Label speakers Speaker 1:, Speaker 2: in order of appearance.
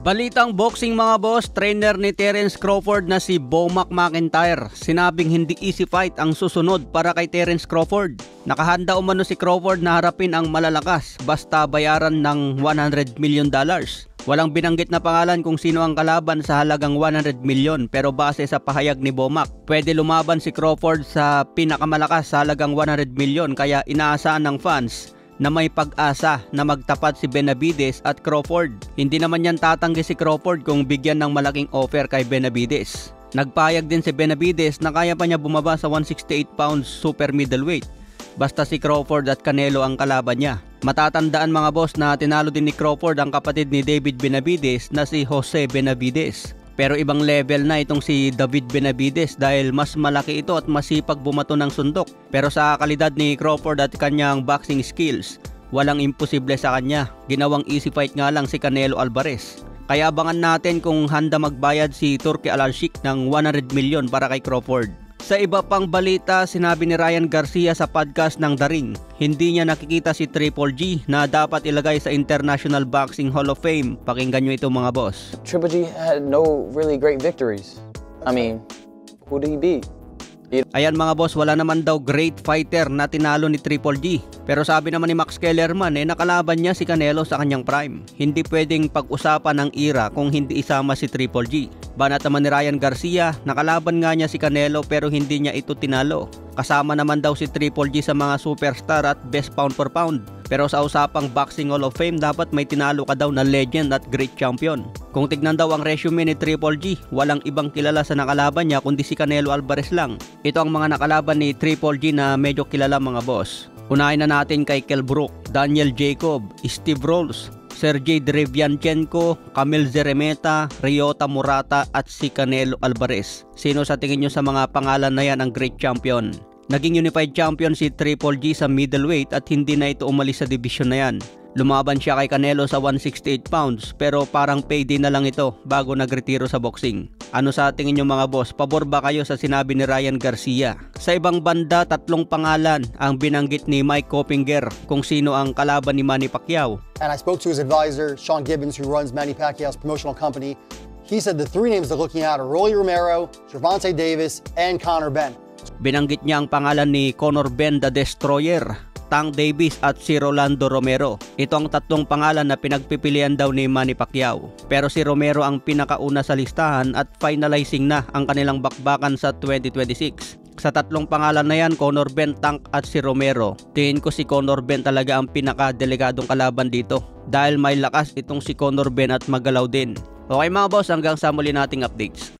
Speaker 1: Balitang boxing mga boss, trainer ni Terence Crawford na si Bomac McIntyre sinabing hindi easy fight ang susunod para kay Terence Crawford. Nakahanda umano si Crawford na harapin ang malalakas basta bayaran ng $100 million. Walang binanggit na pangalan kung sino ang kalaban sa halagang 100 million pero base sa pahayag ni Bomac, pwede lumaban si Crawford sa pinakamalakas sa halagang 100 million kaya inaasahan ng fans na may pag-asa na magtapat si Benavidez at Crawford. Hindi naman yan tatanggi si Crawford kung bigyan ng malaking offer kay Benavidez. Nagpayag din si Benavidez na kaya pa niya bumaba sa 168 pounds super middleweight basta si Crawford at Canelo ang kalaban niya. Matatandaan mga boss na tinalo din ni Crawford ang kapatid ni David Benavidez na si Jose Benavidez. Pero ibang level na itong si David Benavidez dahil mas malaki ito at masipag bumato ng sundok. Pero sa kalidad ni Crawford at kanyang boxing skills, walang imposible sa kanya. Ginawang easy fight nga lang si Canelo Alvarez. Kaya abangan natin kung handa magbayad si Turki Al-Sheikh ng 100 million para kay Crawford. Sa iba pang balita, sinabi ni Ryan Garcia sa podcast ng The Ring, hindi niya nakikita si Triple G na dapat ilagay sa International Boxing Hall of Fame. Pakinggan nyo ito mga boss.
Speaker 2: Triple G had no really great victories. I mean, who did he beat?
Speaker 1: Ayan mga boss, wala naman daw great fighter na tinalo ni Triple G. Pero sabi naman ni Max Kellerman nakalaban niya si Canelo sa kanyang prime. Hindi pwedeng pag-usapan ng era kung hindi isama si Triple G. Banat naman ni Ryan Garcia, nakalaban nga niya si Canelo pero hindi niya ito tinalo. Kasama naman daw si Triple G sa mga superstar at best pound for pound. Pero sa usapang Boxing Hall of Fame, dapat may tinalo ka daw na legend at great champion. Kung tignan daw ang resume ni Triple G, walang ibang kilala sa nakalaban niya kundi si Canelo Alvarez lang. Ito ang mga nakalaban ni Triple G na medyo kilala mga boss. Unahin na natin kay Kell Brook, Daniel Jacob, Steve Rolls, Sergey Derevyanchenko, Kamil Zeremeta, Ryota Murata at si Canelo Alvarez. Sino sa tingin nyo sa mga pangalan na yan ang great champion? Naging unified champion si Triple G sa middleweight at hindi na ito umalis sa division na yan. Lumaban siya kay Canelo sa 168 pounds pero parang payday na lang ito bago nagretiro sa boxing. Ano sa tingin nyo mga boss? Pabor ba kayo sa sinabi ni Ryan Garcia? Sa ibang banda, 3 pangalan ang binanggit ni Mike Coppinger kung sino ang kalaban ni Manny Pacquiao.
Speaker 3: And I spoke to his advisor, Sean Gibbons, who runs Manny Pacquiao's promotional company. He said the 3 names they're looking at are Rolly Romero, Gervonta Davis, and Conor Benn.
Speaker 1: Binanggit niya ang pangalan ni Conor Benn the Destroyer, Tank Davis at si Rolando Romero. Ito ang 3 pangalan na pinagpipilian daw ni Manny Pacquiao. Pero si Romero ang pinakauna sa listahan at finalizing na ang kanilang bakbakan sa 2026. Sa 3 pangalan na yan, Conor Benn, Tank at si Romero, tingin ko si Conor Benn talaga ang pinaka-delikadong kalaban dito. Dahil may lakas itong si Conor Benn at magalaw din. Okay mga boss, hanggang sa muli nating updates.